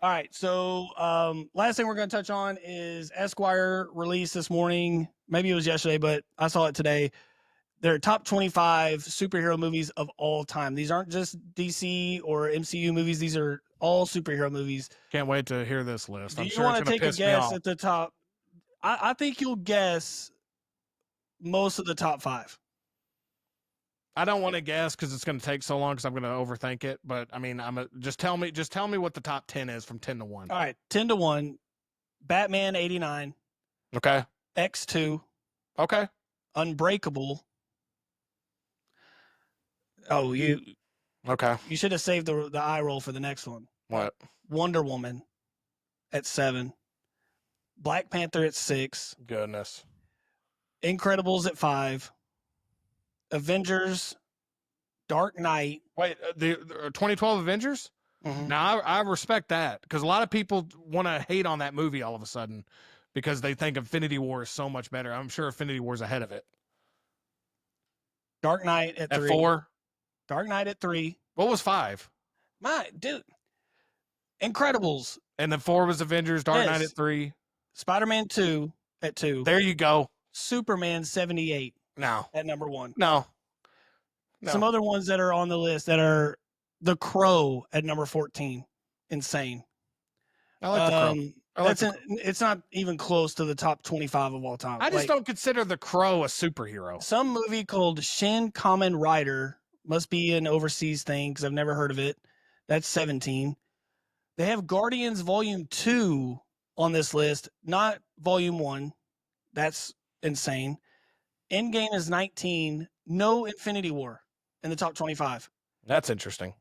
All right. So, last thing we're going to touch on is Esquire released this morning. Maybe it was yesterday, but I saw it today. Their top 25 superhero movies of all time. These aren't just DC or MCU movies. These are all superhero movies. Can't wait to hear this list. Do I'm you sure it's want to going to take a piss me guess off. at the top? I think you'll guess most of the top 5. I don't want to guess because it's going to take so long because I'm going to overthink it. But I mean, just tell me what the top 10 is from 10 to 1. All right. 10 to 1. Batman 89. Okay. X2. Okay. Unbreakable. Oh, you Okay. should have saved the eye roll for the next one. What? Wonder Woman at 7. Black Panther at 6. Goodness. Incredibles at 5. Avengers, Dark Knight. Wait, the 2012 Avengers? Mm-hmm. Now, I respect that because a lot of people want to hate on that movie all of a sudden because they think Infinity War is so much better. I'm sure Infinity War is ahead of it. Dark Knight at 3. 4? Dark Knight at 3. What was 5? My dude. Incredibles. And then 4 was Avengers, Dark Knight Yes. at 3. Spider-Man 2 at 2. There you go. Superman 78 No. at number 1. No. Some other ones that are on the list that are The Crow at number 14. Insane. I like The Crow. It's not even close to the top 25 of all time. I just don't consider The Crow a superhero. Some movie called Shin Kamen Rider, must be an overseas thing because I've never heard of it. That's 17. They have Guardians Volume 2 on this list, not Volume 1. That's insane. Endgame is 19. No Infinity War in the top 25. That's interesting.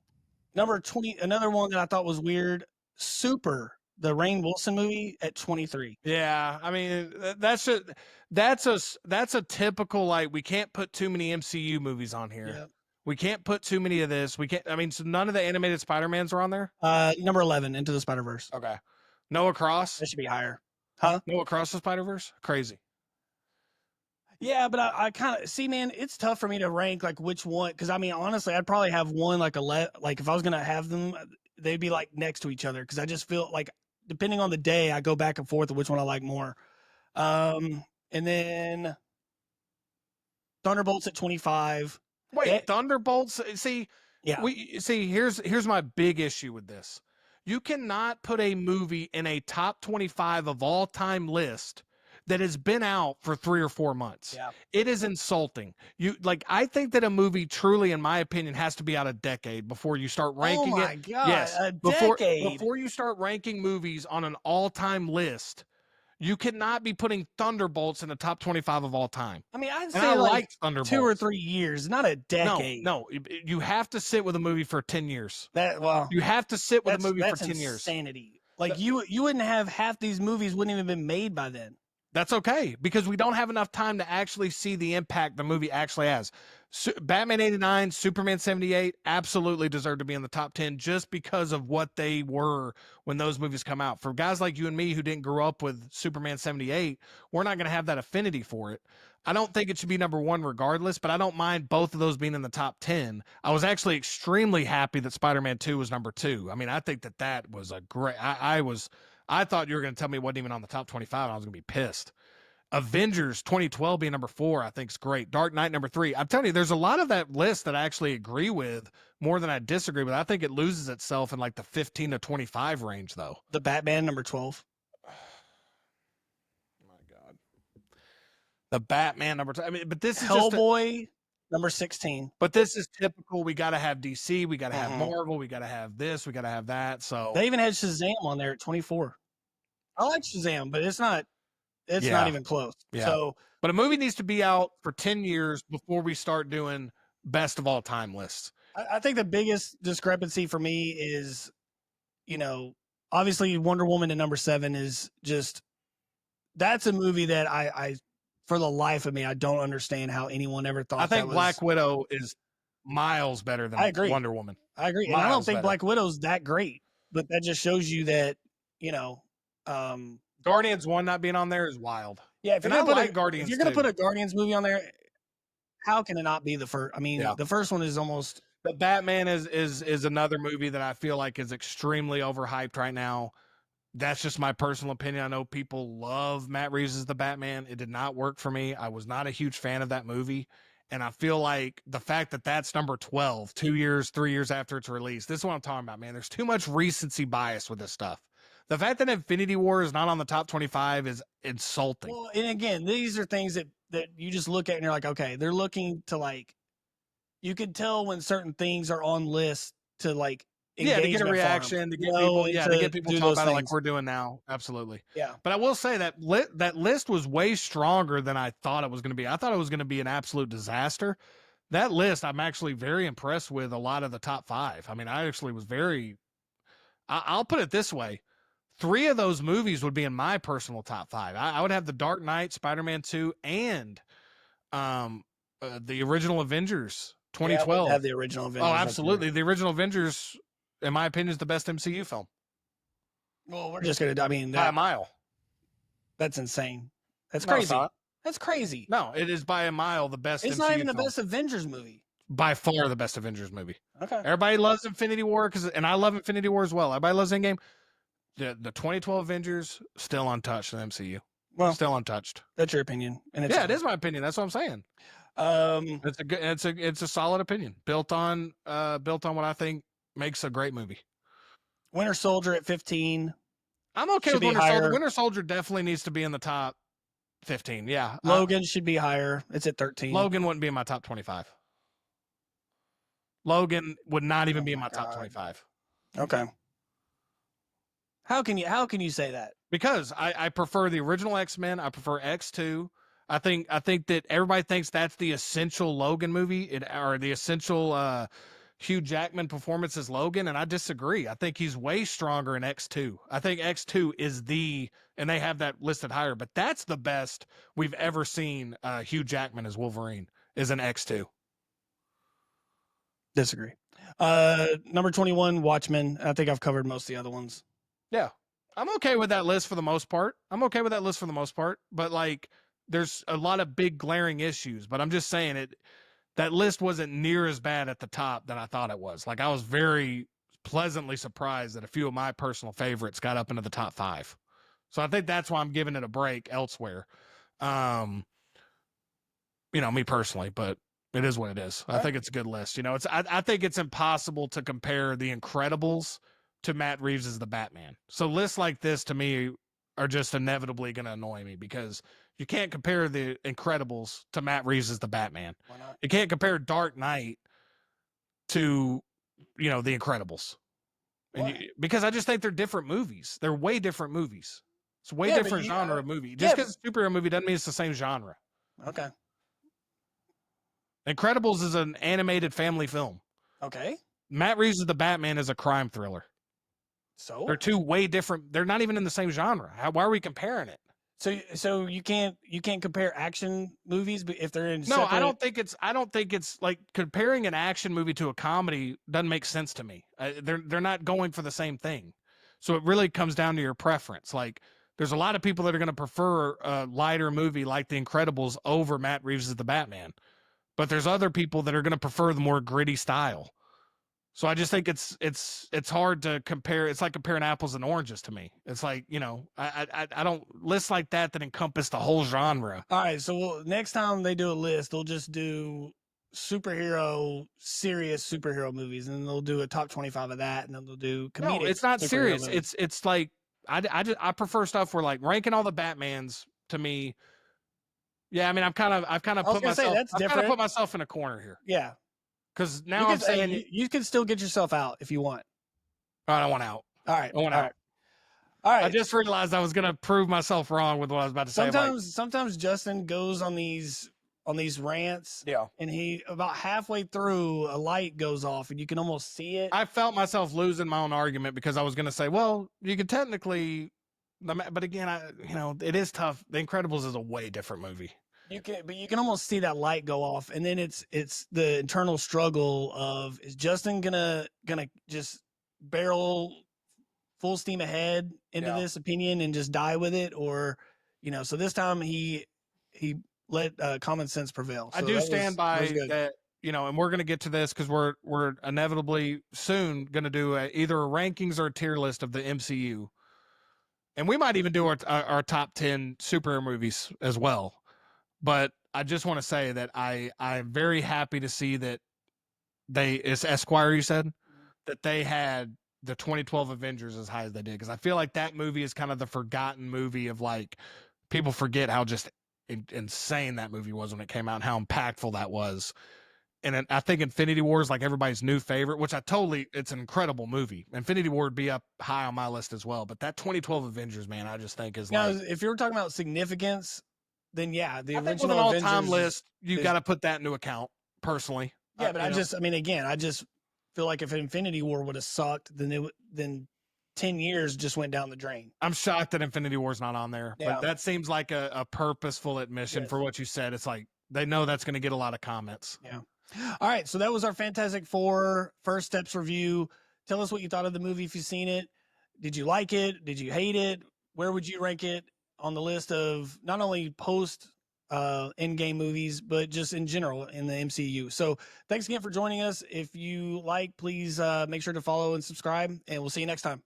Number 20, another one that I thought was weird, Super, the Rainn Wilson movie at 23. Yeah, I mean that's a typical, like, we can't put too many MCU movies on here. Yep. We can't put too many of this. We can't. I mean, so none of the animated Spider-Mans are on there. Number 11, Into the Spider-Verse. Okay. Noah Cross. That should be higher. Huh? Noah Cross the Spider-Verse. Crazy. Yeah, but I kind of see, man. It's tough for me to rank like which one, because I mean, honestly, I'd probably have one like like if I was gonna have them, they'd be like next to each other because I just feel like depending on the day, I go back and forth of which one I like more. And then Thunderbolts at 25. Wait, Thunderbolts. See, Yeah, Here's my big issue with this. You cannot put a movie in a top 25 of all time list that has been out for 3 or 4 months. Yeah. It is insulting. I think that a movie truly, in my opinion, has to be out a decade before you start ranking it. Oh my God, yes, a decade. before you start ranking movies on an all-time list. You cannot be putting Thunderbolts in the top 25 of all time. I mean, I'd And say I like Thunderbolts. 2 or 3 years, not a decade. No, you have to sit with a movie for 10 years. You have to sit with a movie for 10 years. Insanity. Like you wouldn't have half these movies wouldn't even been made by then. That's okay because we don't have enough time to actually see the impact the movie actually has. Batman 89, Superman 78 absolutely deserve to be in the top 10 just because of what they were when those movies come out. For guys like you and me who didn't grow up with Superman 78, we're not going to have that affinity for it. I don't think it should be number 1 regardless, but I don't mind both of those being in the top 10. I was actually extremely happy that Spider-Man 2 was number 2. I mean, I think that was a great, I thought you were going to tell me it wasn't even on the top 25. I was going to be pissed. Avengers 2012 being number 4, I think is great. Dark Knight number 3. I'm telling you, there's a lot of that list that I actually agree with more than I disagree with. I think it loses itself in like the 15 to 25 range, though. The Batman number 12. My God. The Batman number 12. I mean, but this is Hellboy number 16. But this is typical. We got to have DC. We got to have Marvel. We got to have this. We got to have that. So they even had Shazam on there at 24. I like Shazam, but it's not even close. Yeah. So, but a movie needs to be out for 10 years before we start doing best of all time lists. I think the biggest discrepancy for me is, obviously Wonder Woman at number 7 is just, that's a movie that I for the life of me, I don't understand how anyone ever thought. I think Black Widow is miles better than Wonder Woman. I agree. And I don't think Black Widow's that great, but that just shows you that, Guardians 1 not being on there is wild. Yeah, if you're going to put a Guardians movie on there, how can it not be the first? I mean, the first one is almost The Batman is another movie that I feel like is extremely overhyped right now. That's just my personal opinion. I know people love Matt Reeves as the Batman. It did not work for me. I was not a huge fan of that movie. And I feel like the fact that that's number 12, 2 years, 3 years after its release, this is what I'm talking about, man. There's too much recency bias with this stuff. The fact that Infinity War is not on the top 25 is insulting. Well, and again, these are things that you just look at and you're like, okay, they're looking to like, you can tell when certain things are on lists to like Yeah, to get a reaction, farm, to get people, yeah, to get people do talking those about it like things. we're doing now. Absolutely. Yeah. But I will say that that list was way stronger than I thought it was going to be. I thought it was going to be an absolute disaster. That list, I'm actually very impressed with a lot of the top 5. I mean, I actually was very. I'll put it this way: 3 of those movies would be in my personal top 5. I would have The Dark Knight, Spider-Man 2, and the original Avengers 2012. Yeah, I would have the original Avengers. Oh, absolutely. The original Avengers, in my opinion, is the best MCU film. Well, we're just gonna. I mean, By a mile. That's insane. That's No, it's crazy. not. That's crazy. No, it is by a mile the best. It's MCU not even the film. best Avengers movie. By far the best Avengers movie. Okay. Everybody loves Infinity War and I love Infinity War as well. Everybody loves Endgame. The 2012 Avengers still untouched in the MCU. Well, still untouched. That's your opinion, and it is my opinion. That's what I'm saying. It's a good. It's a solid opinion built on what I think makes a great movie. Winter Soldier at 15. I'm okay with Winter Soldier. Winter Soldier definitely needs to be in the top 15. Yeah. Logan should be higher. It's at 13. Logan wouldn't be in my top 25. Logan would not even be in my top 25. Okay. How can you say that? Because I prefer the original X-Men. I prefer X2. I think that everybody thinks that's the essential Logan movie, or the essential Hugh Jackman performance as Logan, and I disagree. I think he's way stronger in X2. I think X2 is and they have that listed higher, but that's the best we've ever seen Hugh Jackman as Wolverine is in X2. Disagree. Number 21, Watchmen. I think I've covered most of the other ones. Yeah. I'm okay with that list for the most part. But like there's a lot of big glaring issues, but I'm just saying that list wasn't near as bad at the top than I thought it was. Like I was very pleasantly surprised that a few of my personal favorites got up into the top 5. So I think that's why I'm giving it a break elsewhere. Me personally, but it is what it is. I think it's a good list. I think it's impossible to compare The Incredibles to Matt Reeves as the Batman. So lists like this to me are just inevitably going to annoy me because you can't compare The Incredibles to Matt Reeves as the Batman. Why not? You can't compare Dark Knight to, The Incredibles. Because I just think they're different movies. They're way different movies. It's a way different genre of movie. Just because it's a superhero movie doesn't mean it's the same genre. Okay. Incredibles is an animated family film. Okay. Matt Reeves as the Batman is a crime thriller. So they're two way different. They're not even in the same genre. Why are we comparing it? So you can't compare action movies if they're in. No, I don't think it's like comparing an action movie to a comedy doesn't make sense to me. They're not going for the same thing. So it really comes down to your preference. Like there's a lot of people that are going to prefer a lighter movie like The Incredibles over Matt Reeves as the Batman. But there's other people that are going to prefer the more gritty style. So I just think it's hard to compare. It's like comparing apples and oranges to me. It's like, I don't lists like that encompass the whole genre. All right. So next time they do a list, they'll just do serious superhero movies, and then they'll do a top 25 of that, and then they'll do comedic. No, it's not serious. Movies. It's like I prefer stuff where like ranking all the Batmans to me. Yeah, I mean, I've kind of put myself in a corner here. Yeah, because now I'm saying you can still get yourself out if you want. I don't want out. All right, I want out. All right. I just realized I was going to prove myself wrong with what I was about to say. Sometimes Justin goes on these rants. Yeah, and he about halfway through a light goes off, and you can almost see it. I felt myself losing my own argument because I was going to say, well, you could technically. But again, it is tough. The Incredibles is a way different movie. You can almost see that light go off, and then it's the internal struggle of, is Justin gonna just barrel full steam ahead into this opinion and just die with it, or so this time he let common sense prevail. So I do stand by that. you know, and we're going to get to this because we're inevitably soon going to do either a rankings or a tier list of the MCU, and we might even do our top 10 superhero movies as well. But I just want to say that I'm very happy to see that it's Esquire, you said, that they had the 2012 Avengers as high as they did, because I feel like that movie is kind of the forgotten movie of like people forget how just insane that movie was when it came out and how impactful that was. And I think Infinity War is like everybody's new favorite, which it's an incredible movie. Infinity War would be up high on my list as well. But that 2012 Avengers, man, I just think is like, if you were talking about significance, then yeah, the I think with original an all-time Avengers list, you got to put that into account. Personally, yeah, but I just feel like if Infinity War would have sucked, then 10 years just went down the drain. I'm shocked that Infinity War's not on there, Yeah. but that seems like a purposeful admission for what you said. It's like they know that's going to get a lot of comments. Yeah. All right, so that was our Fantastic Four First Steps review. Tell us what you thought of the movie if you've seen it. Did you like it? Did you hate it? Where would you rank it on the list of not only post Endgame movies, but just in general in the MCU? So thanks again for joining us. If you like, please make sure to follow and subscribe, and we'll see you next time.